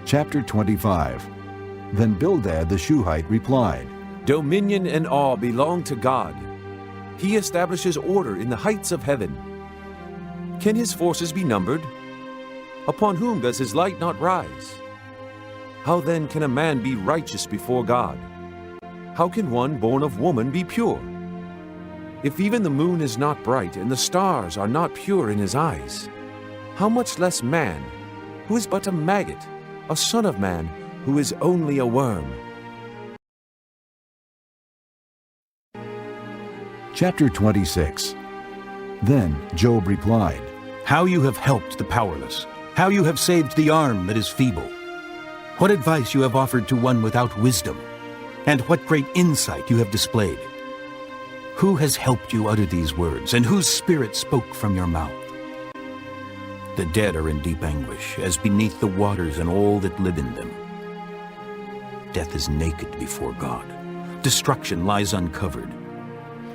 Chapter 25. Then Bildad the Shuhite replied, Dominion and awe belong to God. He establishes order in the heights of heaven. Can his forces be numbered? Upon whom does his light not rise? How then can a man be righteous before God? How can one born of woman be pure? If even the moon is not bright and the stars are not pure in his eyes, how much less man, who is but a maggot, a son of man, who is only a worm? Chapter 26. Then Job replied, How you have helped the powerless, how you have saved the arm that is feeble. What advice you have offered to one without wisdom, and what great insight you have displayed. Who has helped you utter these words, and whose spirit spoke from your mouth? The dead are in deep anguish, as beneath the waters and all that live in them. Death is naked before God. Destruction lies uncovered.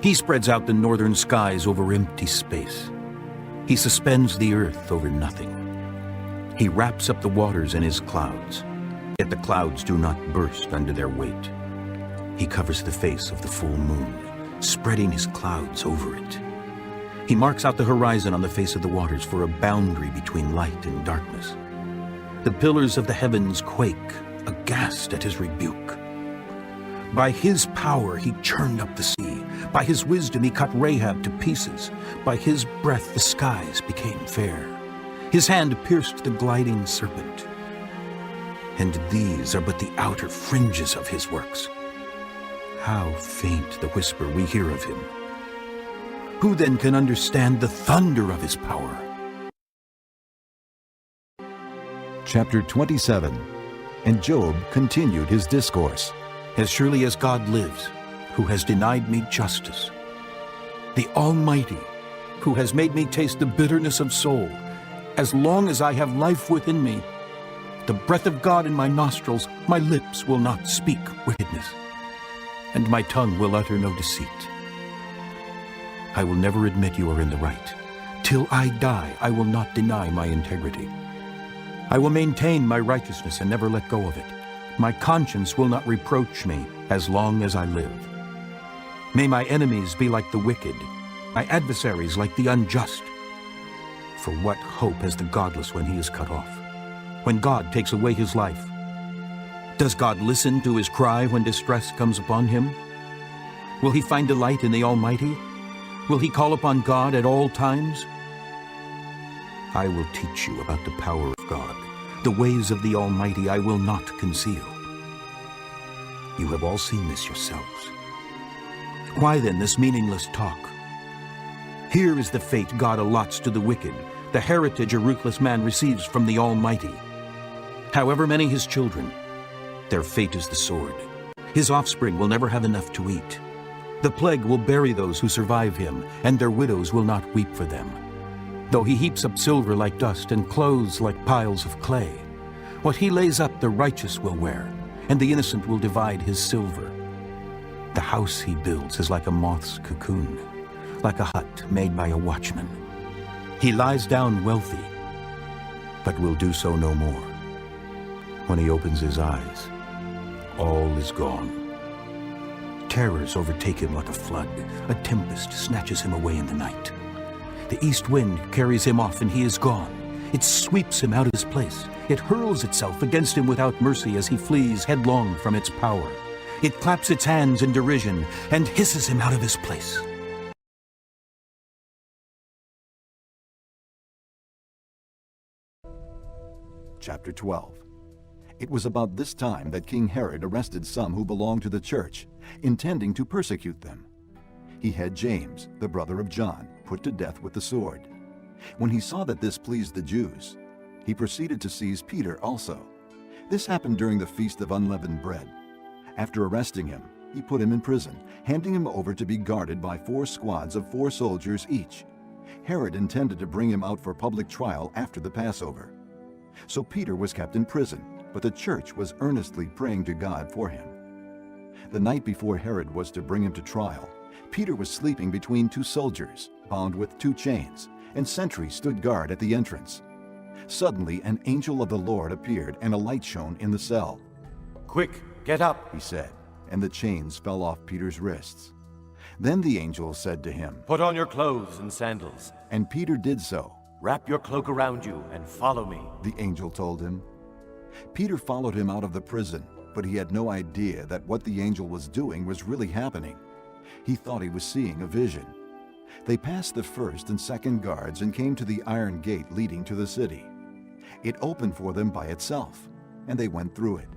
He spreads out the northern skies over empty space. He suspends the earth over nothing. He wraps up the waters in his clouds, yet the clouds do not burst under their weight. He covers the face of the full moon, spreading his clouds over it. He marks out the horizon on the face of the waters for a boundary between light and darkness. The pillars of the heavens quake, aghast at his rebuke. By his power he churned up the sea. By his wisdom he cut Rahab to pieces. By his breath the skies became fair. His hand pierced the gliding serpent. And these are but the outer fringes of his works. How faint the whisper we hear of him. Who then can understand the thunder of his power? Chapter 27. And Job continued his discourse. As surely as God lives, who has denied me justice, the Almighty, who has made me taste the bitterness of soul, as long as I have life within me, the breath of God in my nostrils, my lips will not speak wickedness, and my tongue will utter no deceit. I will never admit you are in the right. Till I die, I will not deny my integrity. I will maintain my righteousness and never let go of it. My conscience will not reproach me as long as I live. May my enemies be like the wicked, my adversaries like the unjust. For what hope has the godless when he is cut off? When God takes away his life? Does God listen to his cry when distress comes upon him? Will he find delight in the Almighty? Will he call upon God at all times? I will teach you about the power of God. The ways of the Almighty I will not conceal. You have all seen this yourselves. Why then this meaningless talk? Here is the fate God allots to the wicked, the heritage a ruthless man receives from the Almighty. However many his children, their fate is the sword. His offspring will never have enough to eat. The plague will bury those who survive him, and their widows will not weep for them. Though he heaps up silver like dust and clothes like piles of clay, what he lays up the righteous will wear, and the innocent will divide his silver. The house he builds is like a moth's cocoon, like a hut made by a watchman. He lies down wealthy, but will do so no more. When he opens his eyes, all is gone. Terrors overtake him like a flood. A tempest snatches him away in the night. The east wind carries him off and he is gone. It sweeps him out of his place. It hurls itself against him without mercy as he flees headlong from its power. It claps its hands in derision and hisses him out of his place. Chapter 12. It was about this time that King Herod arrested some who belonged to the church, intending to persecute them. He had James, the brother of John, put to death with the sword. When he saw that this pleased the Jews, he proceeded to seize Peter also. This happened during the Feast of Unleavened Bread. After arresting him, he put him in prison, handing him over to be guarded by 4 squads of 4 soldiers each. Herod intended to bring him out for public trial after the Passover. So Peter was kept in prison, but the church was earnestly praying to God for him. The night before Herod was to bring him to trial, Peter was sleeping between 2 soldiers, bound with 2 chains, and sentries stood guard at the entrance. Suddenly an angel of the Lord appeared, and a light shone in the cell. "Quick, get up," He said, and the chains fell off Peter's wrists. Then the angel said to him, "Put on your clothes and sandals. and Peter did so. Wrap your cloak around you and follow me." The angel told him. Peter followed him out of the prison, but he had no idea that what the angel was doing was really happening. He thought he was seeing a vision. They passed the first and second guards and came to the iron gate leading to the city. It opened for them by itself, and they went through it.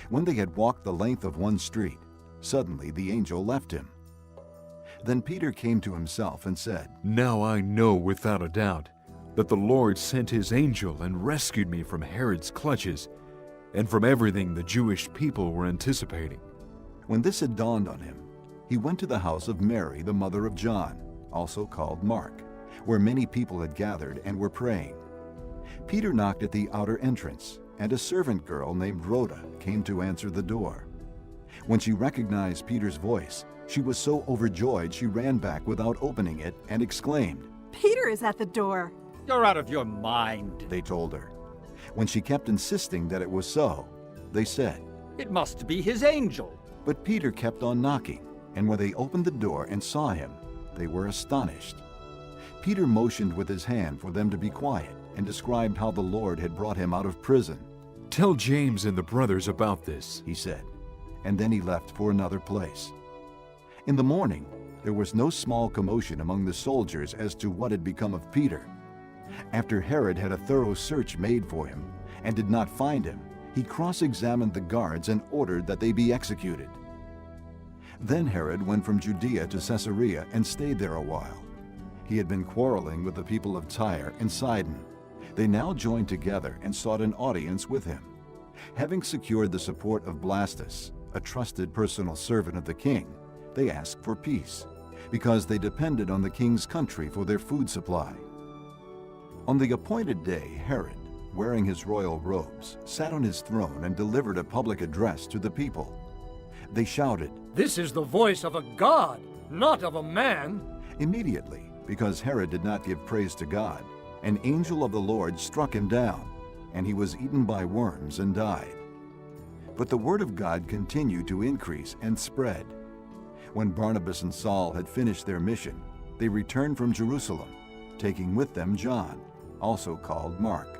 When they had walked the length of one street, suddenly the angel left him. Then Peter came to himself and said, Now I know without a doubt that the Lord sent his angel and rescued me from Herod's clutches and from everything the Jewish people were anticipating. When this had dawned on him, he went to the house of Mary, the mother of John, also called Mark, where many people had gathered and were praying. Peter knocked at the outer entrance, and a servant girl named Rhoda came to answer the door. When she recognized Peter's voice, she was so overjoyed she ran back without opening it and exclaimed, Peter is at the door. You're out of your mind. they told her. When she kept insisting that it was so, they said, It must be his angel. but Peter kept on knocking, and when they opened the door and saw him, they were astonished. Peter motioned with his hand for them to be quiet and described how the Lord had brought him out of prison. Tell James and the brothers about this. He said, and then he left for another place. In the morning, there was no small commotion among the soldiers as to what had become of Peter. After Herod had a thorough search made for him and did not find him, he cross-examined the guards and ordered that they be executed. Then Herod went from Judea to Caesarea and stayed there a while. He had been quarreling with the people of Tyre and Sidon. They now joined together and sought an audience with him. Having secured the support of Blastus, a trusted personal servant of the king, they asked for peace, because they depended on the king's country for their food supply. On the appointed day, Herod, wearing his royal robes, sat on his throne and delivered a public address to the people. They shouted, This is the voice of a god, not of a man. Immediately, because Herod did not give praise to God, an angel of the Lord struck him down, and he was eaten by worms and died. But the word of God continued to increase and spread. When Barnabas and Saul had finished their mission, they returned from Jerusalem, taking with them John, also called Mark.